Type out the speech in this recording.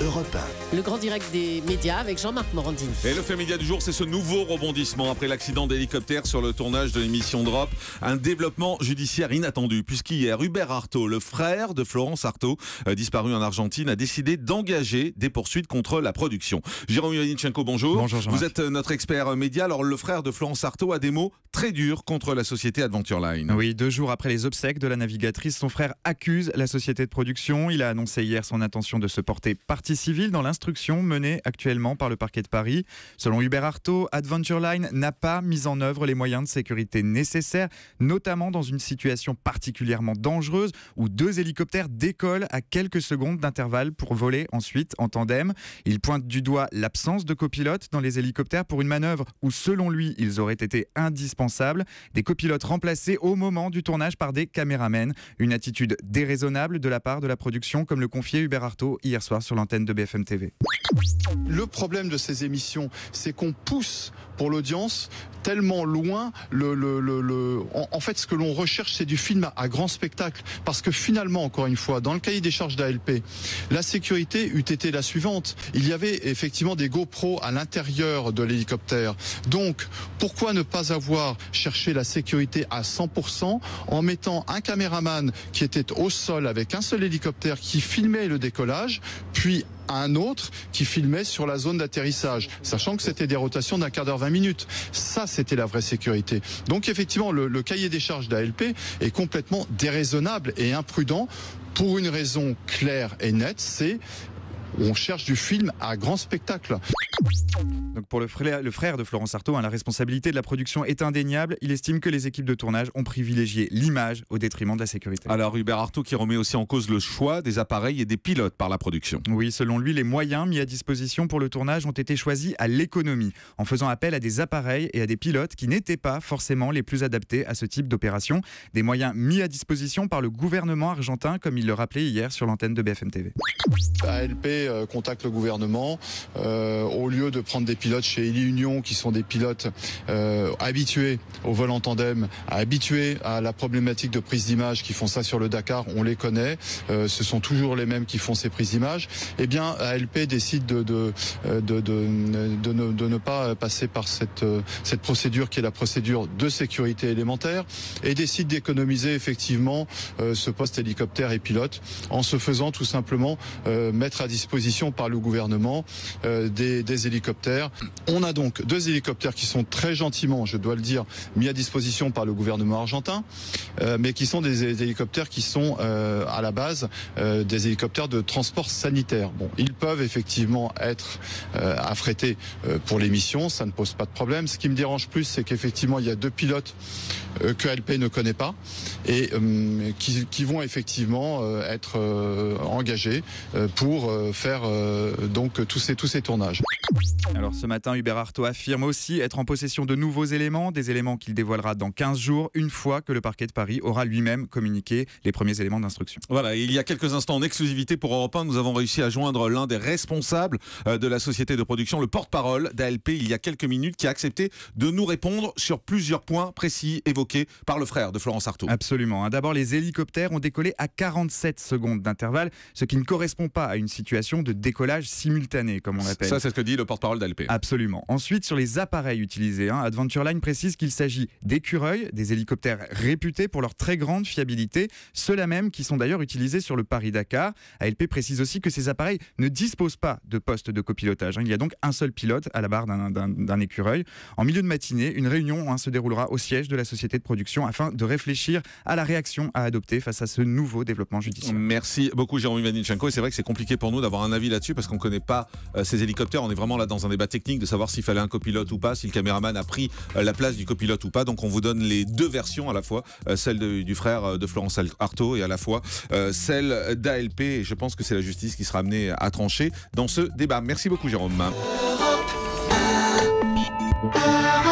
Europe 1. Le grand direct des médias avec Jean-Marc Morandini. Et le fait média du jour, c'est ce nouveau rebondissement après l'accident d'hélicoptère sur le tournage de l'émission Drop. Un développement judiciaire inattendu, puisqu'hier, Hubert Artaud, le frère de Florence Artaud, disparu en Argentine, a décidé d'engager des poursuites contre la production. Jérôme Ivanichenko, bonjour. Bonjour Jean-Marc. Vous êtes notre expert média. Alors, le frère de Florence Artaud a des mots très durs contre la société Adventure Line. Oui, 2 jours après les obsèques de la navigatrice, son frère accuse la société de production. Il a annoncé hier son intention de se porter partie civile dans l'instruction menée actuellement par le parquet de Paris. Selon Hubert Artaud, Adventure Line n'a pas mis en œuvre les moyens de sécurité nécessaires, notamment dans une situation particulièrement dangereuse où 2 hélicoptères décollent à quelques secondes d'intervalle pour voler ensuite en tandem. Il pointe du doigt l'absence de copilote dans les hélicoptères pour une manœuvre où, selon lui, ils auraient été indispensables. Des copilotes remplacés au moment du tournage par des caméramens. Une attitude déraisonnable de la part de la production, comme le confiait Hubert Artaud hier soir sur l'antenne de BFM TV. Le problème de ces émissions, c'est qu'on pousse pour l'audience tellement loin. En fait, ce que l'on recherche, c'est du film à grand spectacle. Parce que finalement, encore une fois, dans le cahier des charges d'ALP, la sécurité eût été la suivante. Il y avait effectivement des GoPro à l'intérieur de l'hélicoptère. Donc, pourquoi ne pas avoir cherché la sécurité à 100% en mettant un caméraman qui était au sol avec un seul hélicoptère qui filmait le décollage, puis un autre qui filmait sur la zone d'atterrissage, sachant que c'était des rotations d'un quart d'heure, 20 minutes. Ça, c'était la vraie sécurité. Donc effectivement, le cahier des charges d'ALP est complètement déraisonnable et imprudent pour une raison claire et nette, c'est on cherche du film à grand spectacle. Donc pour le frère de Florence Artaud, la responsabilité de la production est indéniable. Il estime que les équipes de tournage ont privilégié l'image au détriment de la sécurité. Alors Hubert Artaud qui remet aussi en cause le choix des appareils et des pilotes par la production. Oui, selon lui, les moyens mis à disposition pour le tournage ont été choisis à l'économie, en faisant appel à des appareils et à des pilotes qui n'étaient pas forcément les plus adaptés à ce type d'opération. Des moyens mis à disposition par le gouvernement argentin, comme il le rappelait hier sur l'antenne de BFM TV. ALP contacte le gouvernement au lieu de prendre des pilotes chez Eli Union qui sont des pilotes habitués au vol en tandem, habitués à la problématique de prise d'image, qui font ça sur le Dakar, on les connaît, ce sont toujours les mêmes qui font ces prises d'image. Eh bien, ALP décide de ne pas passer par cette procédure qui est la procédure de sécurité élémentaire et décide d'économiser effectivement ce poste hélicoptère et pilote en se faisant tout simplement mettre à disposition par le gouvernement des hélicoptères. On a donc 2 hélicoptères qui sont très gentiment, je dois le dire, mis à disposition par le gouvernement argentin, mais qui sont des hélicoptères qui sont à la base des hélicoptères de transport sanitaire. Bon, ils peuvent effectivement être affrétés pour les missions, ça ne pose pas de problème. Ce qui me dérange plus, c'est qu'effectivement il y a 2 pilotes que ALP ne connaît pas et qui vont effectivement être engagés pour faire donc tous ces tournages. Alors ce matin, Hubert Artaud affirme aussi être en possession de nouveaux éléments, des éléments qu'il dévoilera dans 15 jours, une fois que le parquet de Paris aura lui-même communiqué les premiers éléments d'instruction. Voilà, il y a quelques instants en exclusivité pour Europe 1, nous avons réussi à joindre l'un des responsables de la société de production, le porte-parole d'ALP, il y a quelques minutes, qui a accepté de nous répondre sur plusieurs points précis évoqués par le frère de Florence Artaud. Absolument. D'abord, les hélicoptères ont décollé à 47 secondes d'intervalle, ce qui ne correspond pas à une situation de décollage simultané, comme on l'appelle. Ça, c'est ce que dit le porte-parole d'ALP. Absolument. Ensuite, sur les appareils utilisés, Adventure Line précise qu'il s'agit d'écureuils, des hélicoptères réputés pour leur très grande fiabilité, ceux-là même qui sont d'ailleurs utilisés sur le Paris-Dakar. ALP précise aussi que ces appareils ne disposent pas de poste de copilotage. Il y a donc un seul pilote à la barre d'un écureuil. En milieu de matinée, une réunion se déroulera au siège de la société de production afin de réfléchir à la réaction à adopter face à ce nouveau développement judiciaire. Merci beaucoup Jérôme Ivanichenko. Et c'est vrai que c'est compliqué pour nous d'avoir un avis là-dessus parce qu'on ne connaît pas ces hélicoptères. On est vraiment là dans un débat technique de savoir s'il fallait un copilote ou pas, si le caméraman a pris la place du copilote ou pas. Donc on vous donne les 2 versions, à la fois celle du frère de Florence Artaud et à la fois celle d'ALP. Et je pense que c'est la justice qui sera amenée à trancher dans ce débat. Merci beaucoup Jérôme. Europe 1.